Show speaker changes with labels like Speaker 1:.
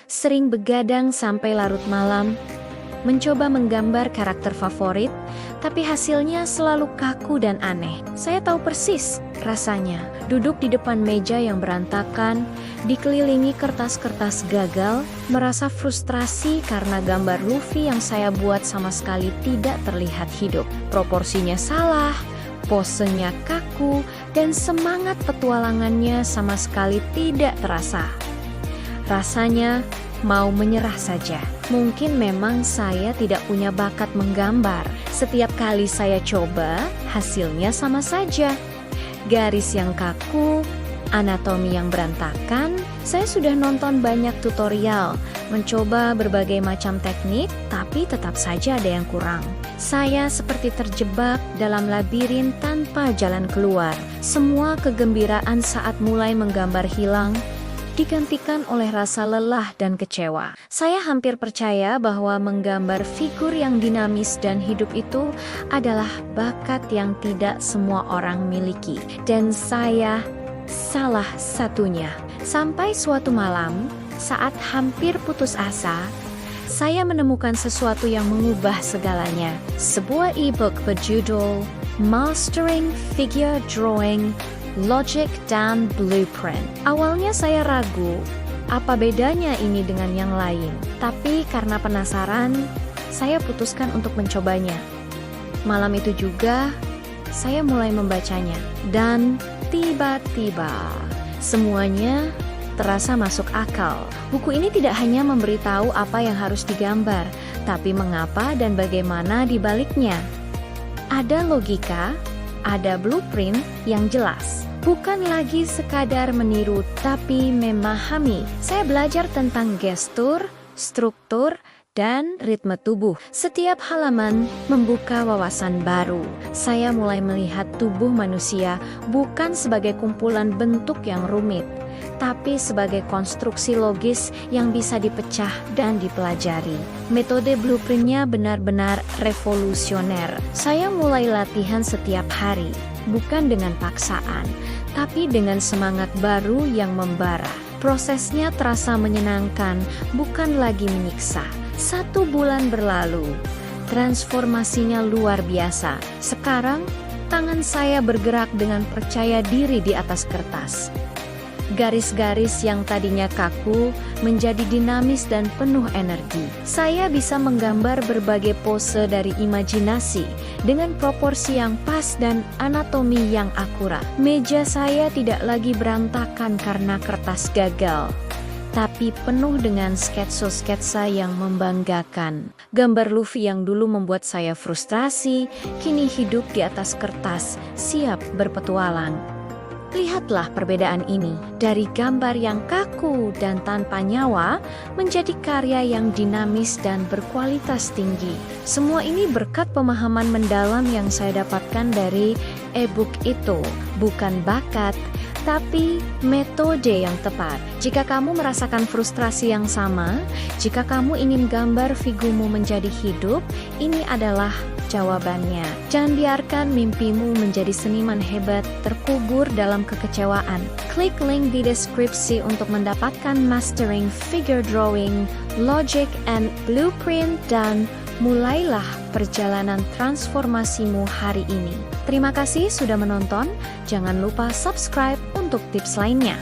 Speaker 1: sering begadang sampai larut malam, mencoba menggambar karakter favorit, tapi hasilnya selalu kaku dan aneh. Saya tahu persis rasanya duduk di depan meja yang berantakan, dikelilingi kertas-kertas gagal, merasa frustrasi karena gambar Luffy yang saya buat sama sekali tidak terlihat hidup. Proporsinya salah, posenya kaku, dan semangat petualangannya sama sekali tidak terasa. Rasanya mau menyerah saja. Mungkin memang saya tidak punya bakat menggambar. Setiap kali saya coba, hasilnya sama saja. Garis yang kaku, anatomi yang berantakan. Saya sudah nonton banyak tutorial, mencoba berbagai macam teknik, tapi tetap saja ada yang kurang. Saya seperti terjebak dalam labirin tanpa jalan keluar. Semua kegembiraan saat mulai menggambar hilang, digantikan oleh rasa lelah dan kecewa. Saya hampir percaya bahwa menggambar figur yang dinamis dan hidup itu adalah bakat yang tidak semua orang miliki. Dan saya salah satunya. Sampai suatu malam, saat hampir putus asa, saya menemukan sesuatu yang mengubah segalanya. Sebuah e-book berjudul Mastering Figure Drawing, Logic dan Blueprint. Awalnya saya ragu, apa bedanya ini dengan yang lain? Tapi karena penasaran, saya putuskan untuk mencobanya. Malam itu juga, saya mulai membacanya. Dan tiba-tiba, semuanya terasa masuk akal. Buku ini tidak hanya memberitahu apa yang harus digambar, tapi mengapa dan bagaimana di baliknya. Ada logika, ada blueprint yang jelas. Bukan lagi sekadar meniru, tapi memahami. Saya belajar tentang gestur, struktur, dan ritme tubuh. Setiap halaman membuka wawasan baru. Saya mulai melihat tubuh manusia bukan sebagai kumpulan bentuk yang rumit, tapi sebagai konstruksi logis yang bisa dipecah dan dipelajari. Metode blueprintnya benar-benar revolusioner. Saya mulai latihan setiap hari, bukan dengan paksaan, tapi dengan semangat baru yang membara. Prosesnya terasa menyenangkan, bukan lagi menyiksa. 1 bulan berlalu, transformasinya luar biasa. Sekarang, tangan saya bergerak dengan percaya diri di atas kertas. Garis-garis yang tadinya kaku menjadi dinamis dan penuh energi. Saya bisa menggambar berbagai pose dari imajinasi dengan proporsi yang pas dan anatomi yang akurat. Meja saya tidak lagi berantakan karena kertas gagal, tapi penuh dengan sketsa-sketsa yang membanggakan. Gambar Luffy yang dulu membuat saya frustrasi, kini hidup di atas kertas, siap berpetualang. Lihatlah perbedaan ini, dari gambar yang kaku dan tanpa nyawa, menjadi karya yang dinamis dan berkualitas tinggi. Semua ini berkat pemahaman mendalam yang saya dapatkan dari e-book itu, bukan bakat, tapi metode yang tepat. Jika kamu merasakan frustrasi yang sama, jika kamu ingin gambar figurmu menjadi hidup, ini adalah jawabannya. Jangan biarkan mimpimu menjadi seniman hebat terkubur dalam kekecewaan. Klik link di deskripsi untuk mendapatkan Mastering Figure Drawing, Logic and Blueprint, dan mulailah perjalanan transformasimu hari ini. Terima kasih sudah menonton. Jangan lupa subscribe untuk tips lainnya.